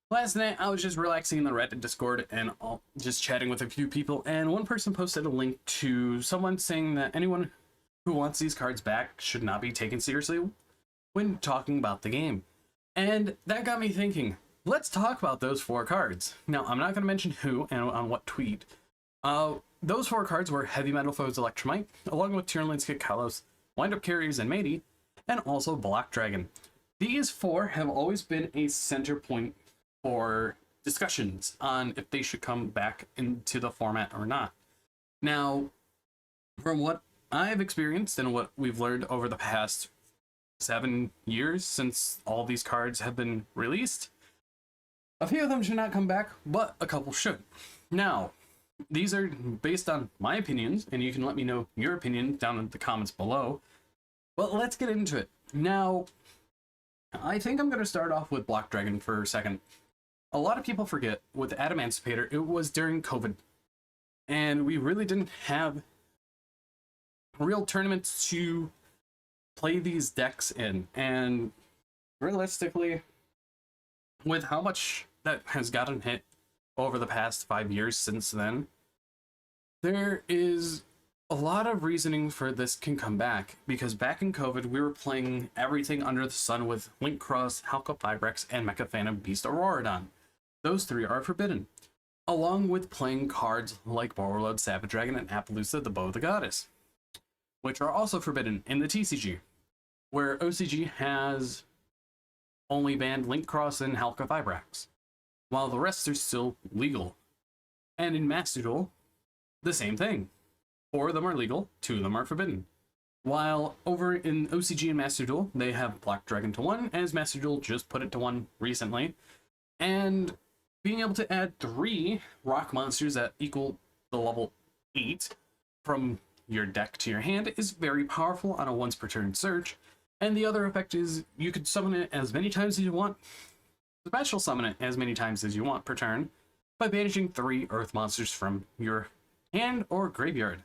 Last night, I was just relaxing in the Reddit Discord and just chatting with a few people, and one person posted a link to someone saying that anyone who wants these cards back should not be taken seriously when talking about the game. And that got me thinking, let's talk about those four cards. Now, I'm not going to mention who and on what tweet. Those four cards were Heavy Metal Foes Electromite, along with Tyranids Kick Kalos, Wind-Up Carriers and Matey, and also Black Dragon. These four have always been a center point for discussions on if they should come back into the format or not. Now, from what I've experienced and what we've learned over the past 7 years since all these cards have been released, a few of them should not come back, but a couple should. Now, these are based on my opinions, and you can let me know your opinion down in the comments below. But let's get into it. Now, I think I'm going to start off with Black Dragon for a second. A lot of people forget, with Emancipator, it was during COVID, and we really didn't have real tournaments to play these decks in, and realistically, with how much that has gotten hit over the past 5 years since then, there is a lot of reasoning for this can come back, because back in COVID, we were playing everything under the sun with Link Cross, Halka Vibrex, and Mecha Phantom Beast Auroradon. Those three are forbidden, along with playing cards like Warlord, Savage Dragon, and Appaloosa, the Bow of the Goddess, which are also forbidden in the TCG, where OCG has only banned Link Cross and Halka Vibrex, while the rest are still legal. And in Master Duel, the same thing. 4 of them are legal, 2 of them are forbidden. While over in OCG and Master Duel, they have Black Dragon to 1, as Master Duel just put it to 1 recently. And being able to add 3 rock monsters that equal the level 8 from your deck to your hand is very powerful on a once per turn search. And the other effect is you could summon it as many times as you want, special summon it as many times as you want per turn, by banishing 3 earth monsters from your hand or graveyard.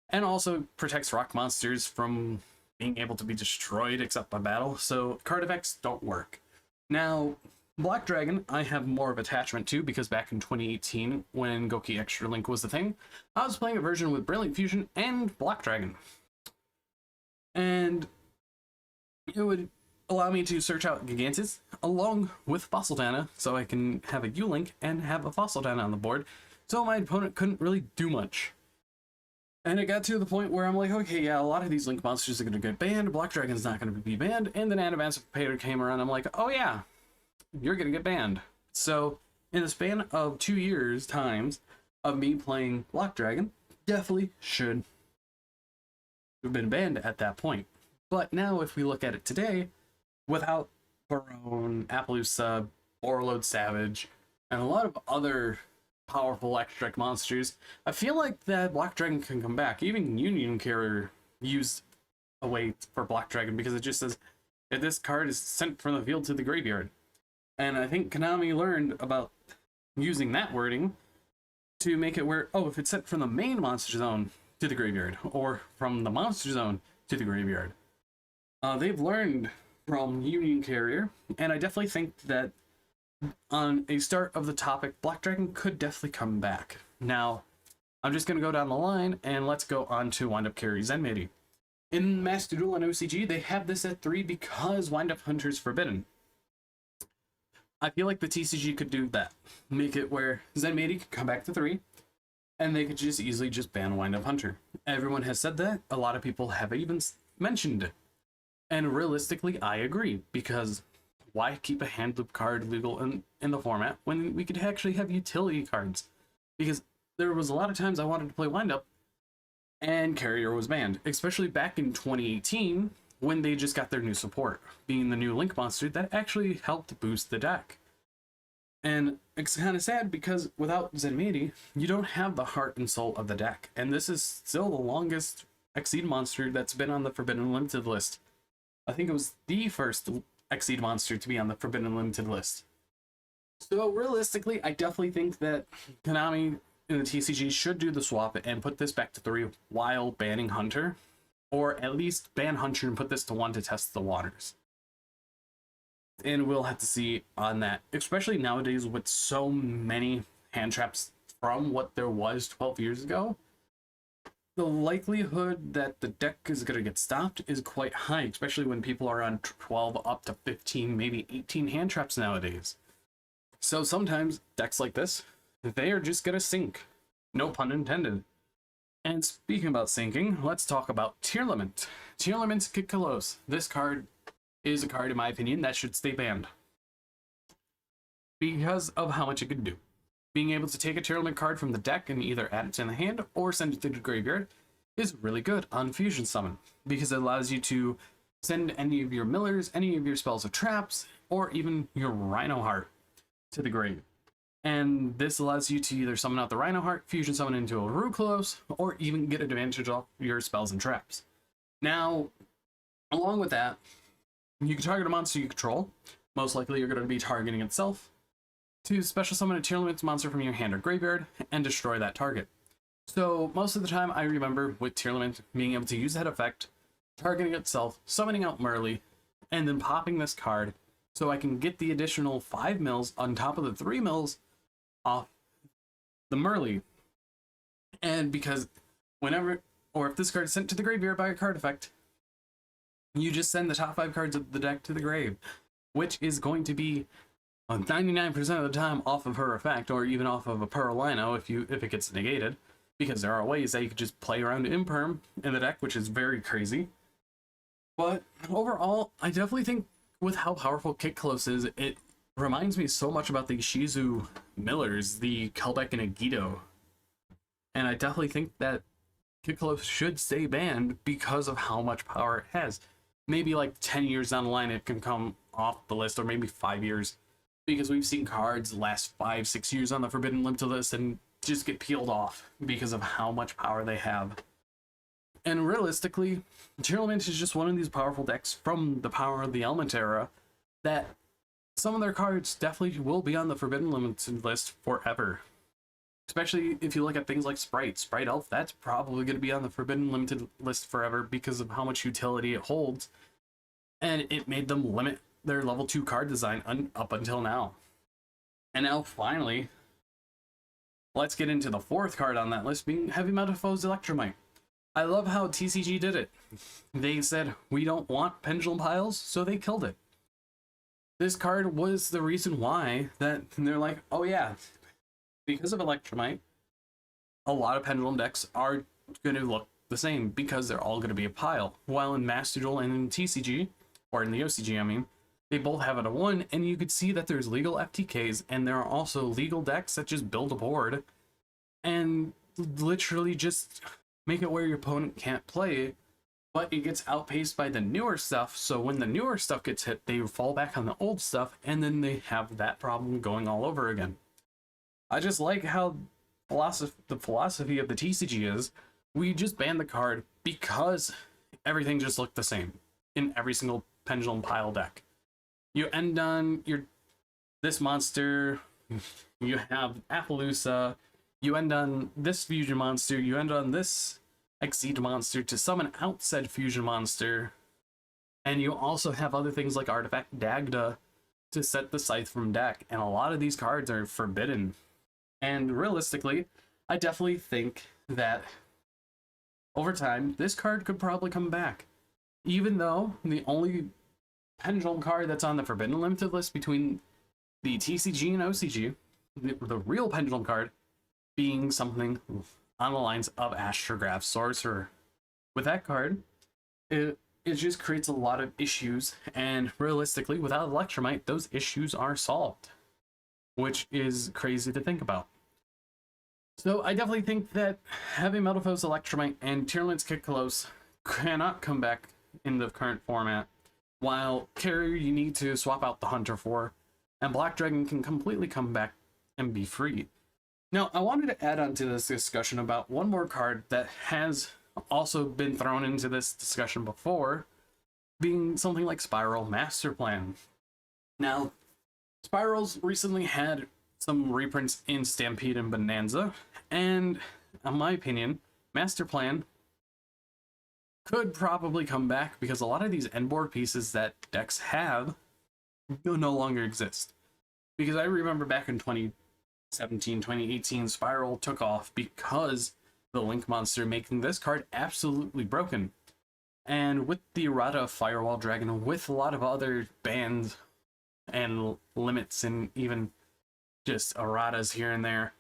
And also protects rock monsters from being able to be destroyed except by battle, so card effects don't work. Now, Black Dragon, I have more of attachment to, because back in 2018, when Goki Extra Link was the thing, I was playing a version with Brilliant Fusion and Black Dragon. And it would allow me to search out Gigantus along with Fossil Dana, so I can have a U-Link and have a Fossil Dana on the board, so my opponent couldn't really do much. And it got to the point where I'm like, okay, yeah, a lot of these Link monsters are going to get banned, Black Dragon's not going to be banned, and then Emancipator came around, I'm like, oh yeah, you're going to get banned. So, in the span of 2 years times of me playing Black Dragon, definitely should have been banned at that point. But now, if we look at it today, without Barone, Appaloosa, Warlord Savage, and a lot of other powerful electric monsters, I feel like that Black Dragon can come back. Even Union Carrier used a way for Black Dragon, because it just says that this card is sent from the field to the graveyard. And I think Konami learned about using that wording to make it where, oh, if it's sent from the main monster zone to the graveyard, or from the monster zone to the graveyard. They've learned from Union Carrier, and I definitely think that on a start of the topic, Black Dragon could definitely come back. Now, I'm just going to go down the line, and let's go on to Wind-Up Carriers and Matey. In Master Duel and OCG, they have this at 3 because Wind-Up Hunter is forbidden. I feel like the TCG could do that. Make it where Zen Matey could come back to 3, and they could just easily just ban Wind-Up Hunter. Everyone has said that. A lot of people have even mentioned it. And realistically, I agree, because why keep a hand loop card legal in the format when we could actually have utility cards? Because there was a lot of times I wanted to play Wind-Up, and Carrier was banned, especially back in 2018, when they just got their new support, being the new Link monster that actually helped boost the deck. And it's kind of sad, because without Zenmaity, you don't have the heart and soul of the deck, and this is still the longest Exceed monster that's been on the Forbidden Limited list. I think it was the first Exceed monster to be on the Forbidden Limited list. So realistically, I definitely think that Konami in the TCG should do the swap and put this back to 3 while banning Hunter, or at least ban Hunter and put this to 1 to test the waters. and we'll have to see on that, especially nowadays with so many hand traps from what there was 12 years ago. The likelihood that the deck is going to get stopped is quite high, especially when people are on 12 up to 15, maybe 18 hand traps nowadays. So sometimes decks like this, they are just going to sink. No pun intended. And speaking about sinking, let's talk about Tearlament. Tearlament's Kitkalos. This card is a card, in my opinion, that should stay banned because of how much it can do. Being able to take a Tearlament card from the deck and either add it to the hand or send it to the graveyard is really good on Fusion Summon, because it allows you to send any of your Millers, any of your spells of traps, or even your Rhino Heart to the grave. And this allows you to either summon out the Rhino Heart, Fusion Summon into a Ruclos, or even get advantage off your spells and traps. Now, along with that, you can target a monster you control. Most likely you're going to be targeting itself to special summon a Tearlament monster from your hand or graveyard and destroy that target. So most of the time I remember with Tearlament being able to use that effect, targeting itself, summoning out Merly, and then popping this card so I can get the additional 5 mils on top of the 3 mils off the Merly. And because whenever, or if this card is sent to the graveyard by a card effect, you just send the top 5 cards of the deck to the grave, which is going to be 99% of the time off of her effect, or even off of a Perlino if it gets negated, because there are ways that you could just play around Imperm in the deck, which is very crazy. But overall, I definitely think with how powerful Kitkalos is, it reminds me so much about the Shizu Millers, the Kelbeck and Agito. And I definitely think that Kitkalos should stay banned because of how much power it has. Maybe like 10 years down the line it can come off the list, or maybe 5 years, because we've seen cards last 5-6 years on the Forbidden Limited list and just get peeled off because of how much power they have. And realistically, Tearlament is just one of these powerful decks from the Power of the Element era that some of their cards definitely will be on the Forbidden Limited list forever. Especially if you look at things like Sprite Elf, that's probably going to be on the Forbidden Limited list forever because of how much utility it holds. And it made them limit their level 2 card design up until now. And now finally, let's get into the 4th card on that list, being Heavy Metalfoes Electromite. I love how TCG did it. They said, we don't want Pendulum Piles, so they killed it. This card was the reason why that they're like, oh yeah, because of Electromite, a lot of Pendulum decks are going to look the same because they're all going to be a pile. While in Master Duel and in TCG, or in the OCG, I mean, they both have it at 1, and you could see that there's legal FTKs, and there are also legal decks that just build a board and literally just make it where your opponent can't play, but it gets outpaced by the newer stuff. So when the newer stuff gets hit, they fall back on the old stuff, and then they have that problem going all over again. I just like how the philosophy of the TCG is, we just ban the card because everything just looked the same in every single Pendulum Pile deck. You end on this monster, you have Appaloosa, you end on this fusion monster, you end on this Exceed monster to summon out said fusion monster, and you also have other things like Artifact Dagda to set the Scythe from deck, and a lot of these cards are forbidden. And realistically, I definitely think that over time, this card could probably come back. Even though the only Pendulum card that's on the Forbidden Limited list between the TCG and OCG, the real Pendulum card, being something on the lines of Astrograph Sorcerer. With that card, it just creates a lot of issues, and realistically, without Electromite, those issues are solved, which is crazy to think about. So I definitely think that Heavy Metalfoes Electromite and Tearlament's Kitkalos cannot come back in the current format, while Carrier you need to swap out the Hunter for, and Black Dragon can completely come back and be free. Now, I wanted to add on to this discussion about one more card that has also been thrown into this discussion before, being something like Spiral Master Plan. Now, Spirals recently had some reprints in Stampede and Bonanza, and in my opinion, Master Plan could probably come back because a lot of these end board pieces that decks have no longer exist. Because I remember back in 2017, 2018, Spiral took off because the Link monster making this card absolutely broken. And with the errata of Firewall Dragon, with a lot of other bans and limits and even just erratas here and there,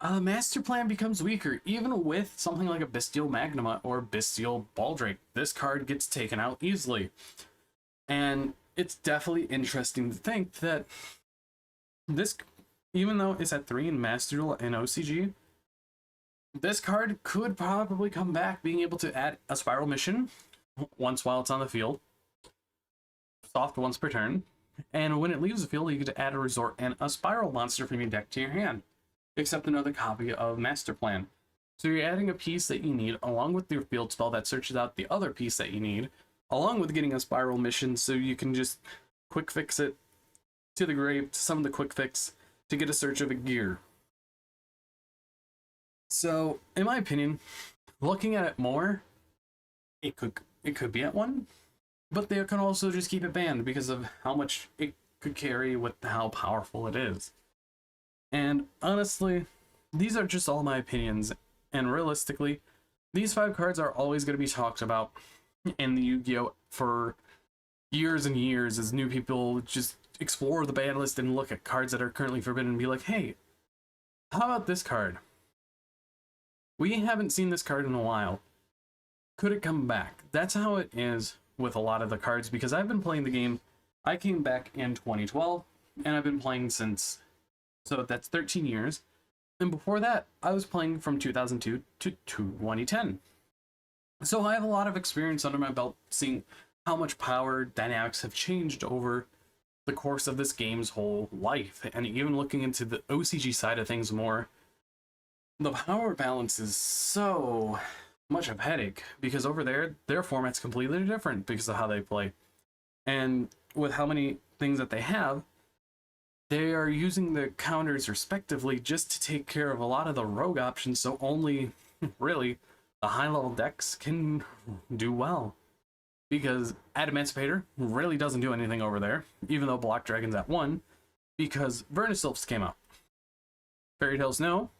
Master Plan becomes weaker. Even with something like a Bestial Magnuma or Bestial Baldrake, this card gets taken out easily. And it's definitely interesting to think that this, even though it's at 3 in Master Duel and OCG, this card could probably come back, being able to add a Spiral mission once while it's on the field, soft once per turn, and when it leaves the field, you get to add a Resort and a Spiral monster from your deck to your hand, except another copy of Master Plan. So you're adding a piece that you need, along with your field spell that searches out the other piece that you need, along with getting a Spiral mission, so you can just quick fix it to the grave, to summon the quick fix, to get a search of a gear. So, in my opinion, looking at it more, it could be at 1, but they can also just keep it banned because of how much it could carry with how powerful it is. And honestly, these are just all my opinions, and realistically, these 5 cards are always going to be talked about in the Yu-Gi-Oh! For years and years as new people just explore the ban list and look at cards that are currently forbidden and be like, hey, how about this card? We haven't seen this card in a while. Could it come back? That's how it is with a lot of the cards, because I've been playing the game. I came back in 2012, and I've been playing since, so that's 13 years. And before that, I was playing from 2002 to 2010. So I have a lot of experience under my belt seeing how much power dynamics have changed over the course of this game's whole life. And even looking into the OCG side of things more, the power balance is so much of a headache, because over there, their format's completely different because of how they play. And with how many things that they have, they are using the counters respectively just to take care of a lot of the rogue options, so only, really, the high-level decks can do well. Because Adamantipator really doesn't do anything over there, even though Block Dragon's at 1, because Vernisylphs came out. Fairy Tale Snow,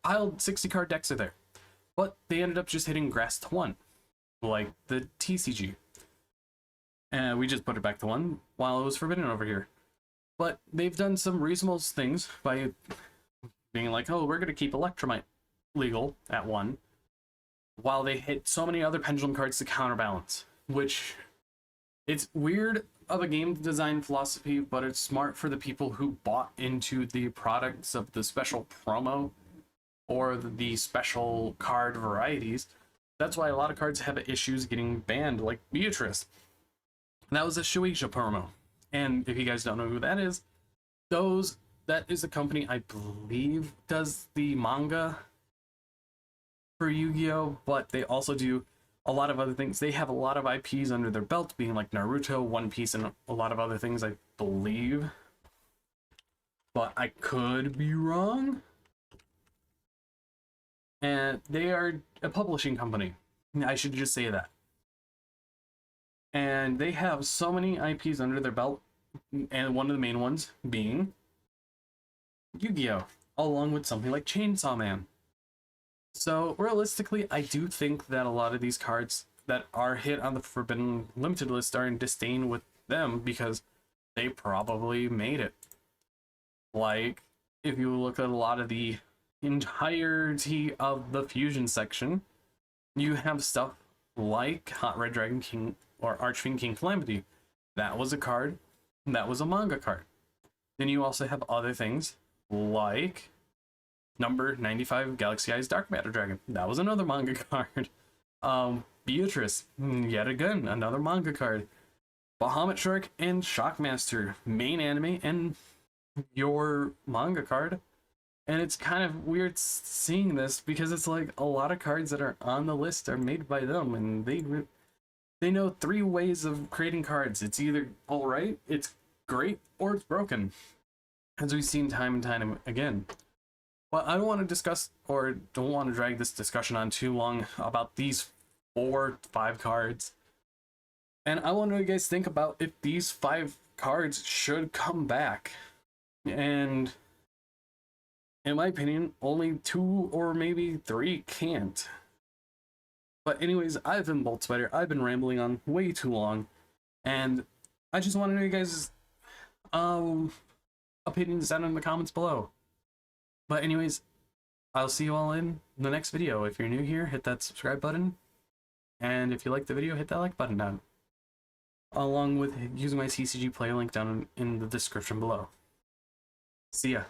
piled 60-card decks are there, but they ended up just hitting Grass to 1, like the TCG. And we just put it back to 1 while it was forbidden over here. But they've done some reasonable things by being like, oh, we're going to keep Electromite legal at 1, while they hit so many other Pendulum cards to counterbalance. Which, it's weird of a game design philosophy, but it's smart for the people who bought into the products of the special promo or the special card varieties. That's why a lot of cards have issues getting banned, like Beatrice. That was a Shueisha promo. And if you guys don't know who that is, that is a company I believe does the manga for Yu-Gi-Oh! But they also do a lot of other things. They have a lot of IPs under their belt, being like Naruto, One Piece, and a lot of other things, I believe. But I could be wrong. And they are a publishing company. I should just say that. And they have so many IPs under their belt, and one of the main ones being Yu-Gi-Oh! Along with something like Chainsaw Man. So, realistically, I do think that a lot of these cards that are hit on the Forbidden Limited list are in disdain with them because they probably made it. Like, if you look at a lot of the entirety of the Fusion section, you have stuff like Hot Red Dragon King or Archfiend King Calamity. That was a card. That was a manga card. Then you also have other things like number 95 Galaxy Eyes Dark Matter Dragon. That was another manga card. Beatrice, yet again, another manga card. Bahamut Shark and Shockmaster, main anime and your manga card. And it's kind of weird seeing this because it's like a lot of cards that are on the list are made by them, and they know 3 ways of creating cards. It's either alright, it's great, or it's broken, as we've seen time and time again. But I don't want to discuss, or don't want to drag this discussion on too long about these 4-5 cards. And I want you guys to think about if these 5 cards should come back. And in my opinion, only 2 or maybe 3 can't. But anyways, I've been BoltSpider. I've been rambling on way too long, and I just want to know you guys' opinions down in the comments below. But anyways, I'll see you all in the next video. If you're new here, hit that subscribe button, and if you like the video, hit that like button down, along with using my TCG player link down in the description below. See ya.